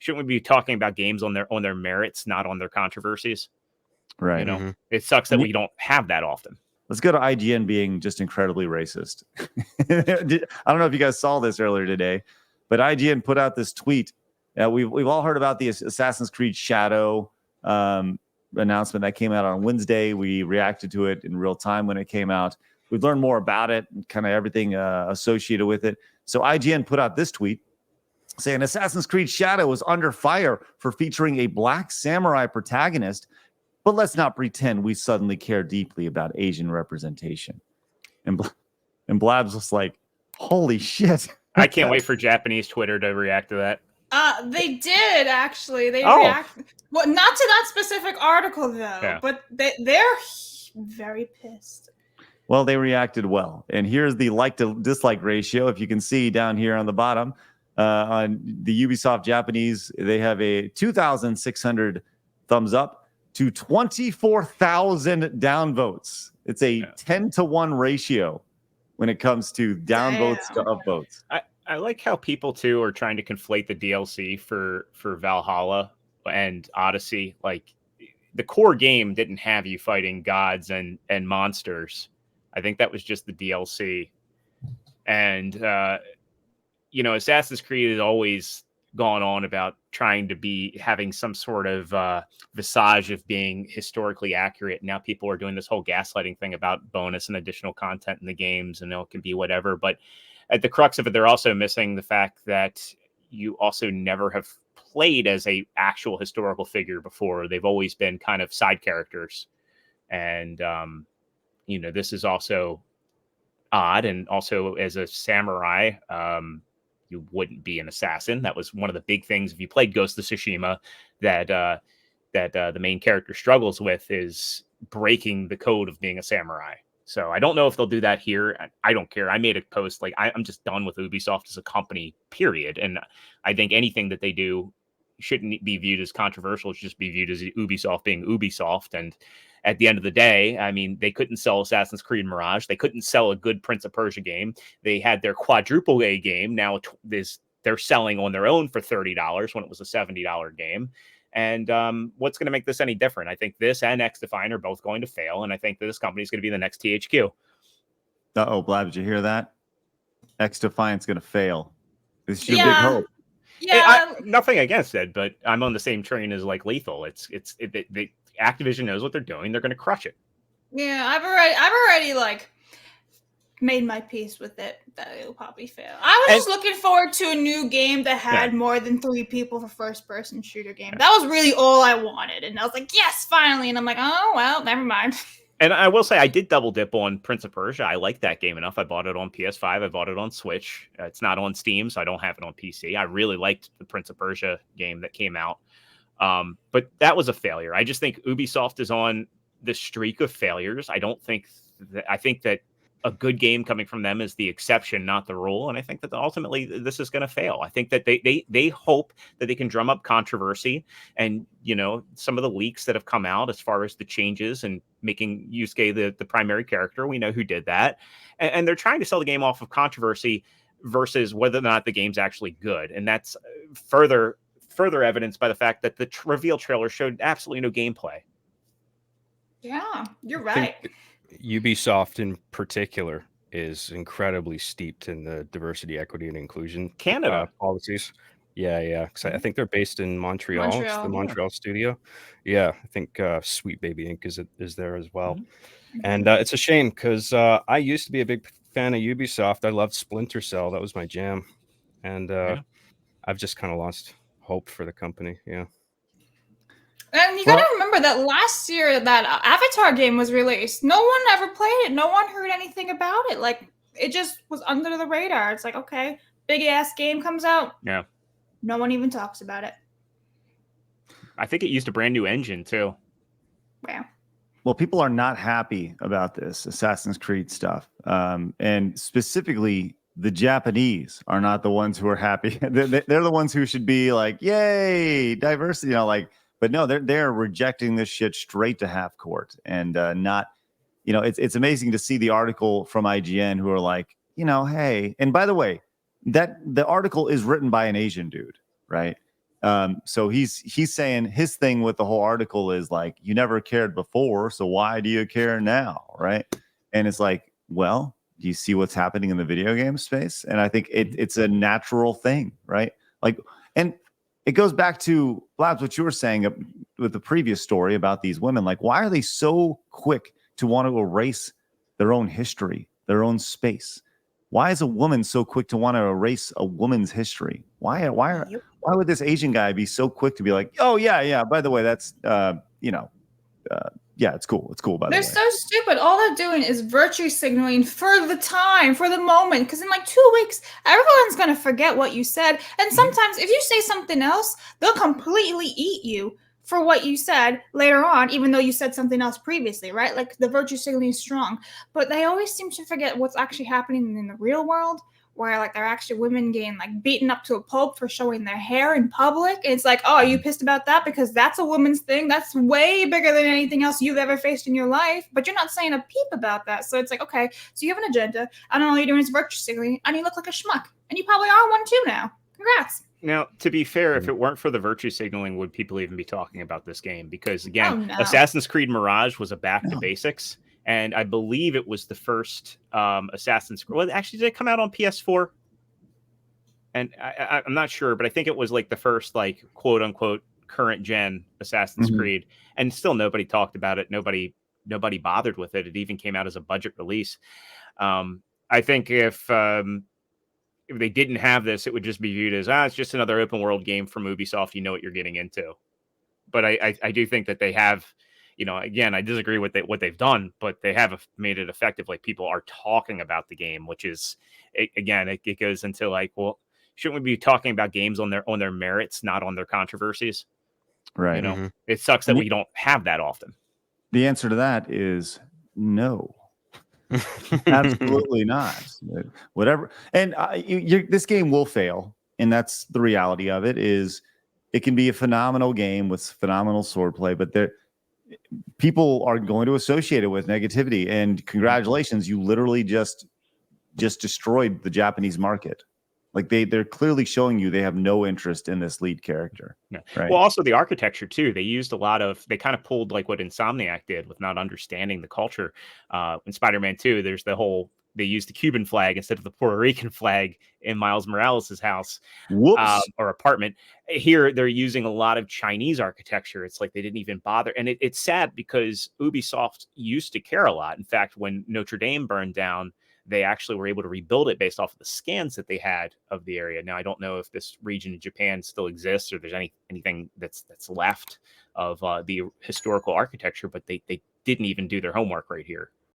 shouldn't we be talking about games on their merits, not on their controversies? Right. You know, it sucks that we don't have that often. Let's go to IGN being just incredibly racist. I don't know if you guys saw this earlier today, but IGN put out this tweet. We've all heard about the Assassin's Creed Shadow announcement that came out on Wednesday. We reacted to it in real time when it came out. We've learned more about it and kind of everything associated with it. So IGN put out this tweet saying Assassin's Creed Shadow is under fire for featuring a black samurai protagonist. But let's not pretend we suddenly care deeply about Asian representation. And Blab's just like, holy shit. I can't wait for Japanese Twitter to react to that. They did, actually. They reacted. Well, not to that specific article, though. But they're very pissed. Well, they reacted well. And here's the like to dislike ratio. If you can see down here on the bottom, on the Ubisoft Japanese, they have a 2,600 thumbs up to 24,000 downvotes. It's a 10-to-1 ratio when it comes to downvotes to upvotes. I like how people too are trying to conflate the DLC for Valhalla and Odyssey. Like, the core game didn't have you fighting gods and monsters. I think that was just the DLC. And you know, Assassin's Creed has always gone on about trying to be having some sort of visage of being historically accurate. Now people are doing this whole gaslighting thing about bonus and additional content in the games, and it can be whatever. But at the crux of it, they're also missing the fact that you also never have played as a actual historical figure before. They've always been kind of side characters. And, you know, this is also odd. And also as a samurai, you wouldn't be an assassin. That was one of the big things. If you played Ghost of Tsushima, that the main character struggles with is breaking the code of being a samurai. So I don't know if they'll do that here. I don't care. I made a post like I'm just done with Ubisoft as a company, period. And I think anything that they do shouldn't be viewed as controversial. It should just be viewed as Ubisoft being Ubisoft. And at the end of the day, I mean, they couldn't sell Assassin's Creed Mirage. They couldn't sell a good Prince of Persia game. They had their quadruple A game. Now they're selling on their own for $30 when it was a $70 game. And what's going to make this any different? I think this and X-Define are both going to fail. And I think that this company is going to be the next THQ. Uh-oh, Blab, did you hear that? X-Defiant's going to fail. This is your big hope. Yeah, nothing against it, but I'm on the same train as like Lethal. Activision knows what they're doing. They're going to crush it. Yeah, I've already like made my peace with it that it'll probably fail. I was just looking forward to a new game that had more than 3 people for first-person shooter game. That was really all I wanted, and I was like, yes, finally. And I'm like, oh well, never mind. And I will say, I did double dip on Prince of Persia. I like that game enough. I bought it on PS5. I bought it on Switch. It's not on Steam, so I don't have it on PC. I really liked the Prince of Persia game that came out. But that was a failure. I just think Ubisoft is on the streak of failures. I think that a good game coming from them is the exception, not the rule. And I think that ultimately this is going to fail. I think that they hope that they can drum up controversy, and, you know, some of the leaks that have come out as far as the changes and making Yusuke the primary character. We know who did that. And they're trying to sell the game off of controversy versus whether or not the game's actually good. And that's further evidenced by the fact that the reveal trailer showed absolutely no gameplay. Yeah, you're right. Ubisoft in particular is incredibly steeped in the diversity, equity, and inclusion policies. Yeah. Because I think they're based in Montreal. It's the Montreal studio. Yeah, I think Sweet Baby Inc. is there as well. Mm-hmm. And it's a shame because I used to be a big fan of Ubisoft. I loved Splinter Cell. That was my jam. And I've just kind of lost hope for the company. Yeah. And you gotta remember that last year that Avatar game was released. No one ever played it. No one heard anything about it. Like, it just was under the radar. It's like, okay, big ass game comes out. Yeah. No one even talks about it. I think it used a brand new engine too. Wow. Well, people are not happy about this Assassin's Creed stuff. And specifically, the Japanese are not the ones who are happy. They're the ones who should be like, yay, diversity, you know, like. But no, they're rejecting this shit straight to half court, and not, you know, it's amazing to see the article from IGN who are like, you know, hey, and by the way, that the article is written by an Asian dude, right? So he's saying his thing with the whole article is like, you never cared before, so why do you care now, right? And it's like, well, do you see what's happening in the video game space? And I think it's a natural thing, right? Like, and it goes back to Blabs, what you were saying with the previous story about these women. Like, why are they so quick to want to erase their own history, their own space? Why is a woman so quick to want to erase a woman's history? Why would this Asian guy be so quick to be like, oh yeah, by the way, that's yeah, it's cool. It's cool, by the way. They're so stupid. All they're doing is virtue signaling for the time, for the moment. Because in like 2 weeks, everyone's going to forget what you said. And sometimes if you say something else, they'll completely eat you for what you said later on, even though you said something else previously, right? Like the virtue signaling is strong. But they always seem to forget what's actually happening in the real world, where like they're actually women getting like beaten up to a pulp for showing their hair in public. And it's like, oh, are you pissed about that? Because that's a woman's thing. That's way bigger than anything else you've ever faced in your life. But you're not saying a peep about that. So it's like, okay, so you have an agenda. I don't know all you're doing is virtue signaling, and you look like a schmuck. And you probably are one too now. Congrats. Now, to be fair, if it weren't for the virtue signaling, would people even be talking about this game? Because again, Assassin's Creed Mirage was a back to basics. And I believe it was the first Assassin's Creed. Well, actually, did it come out on PS4? And I'm not sure, but I think it was like the first, like, quote unquote, current gen Assassin's Creed. And still nobody talked about it. Nobody bothered with it. It even came out as a budget release. I think if they didn't have this, it would just be viewed as, it's just another open world game from Ubisoft. You know what you're getting into. But I do think that they have. Again, I disagree with what they've done, but they have made it effective. Like, people are talking about the game, which is, again, it goes into like, well, shouldn't we be talking about games on their merits, not on their controversies? Right. It sucks that we don't have that often. The answer to that is no. Absolutely not. Whatever. And this game will fail, and that's the reality of it. Is it can be a phenomenal game with phenomenal swordplay, but people are going to associate it with negativity. And congratulations, you literally just destroyed the Japanese market. Like, they're clearly showing you they have no interest in this lead character. Yeah. Right? Well, also the architecture too. They used they kind of pulled like what Insomniac did with not understanding the culture. In Spider-Man 2, there's they used the Cuban flag instead of the Puerto Rican flag in Miles Morales' house or apartment. Here, they're using a lot of Chinese architecture. It's like they didn't even bother. And it's sad because Ubisoft used to care a lot. In fact, when Notre Dame burned down, they actually were able to rebuild it based off of the scans that they had of the area. Now, I don't know if this region in Japan still exists or there's anything that's left of the historical architecture, but they didn't even do their homework right here.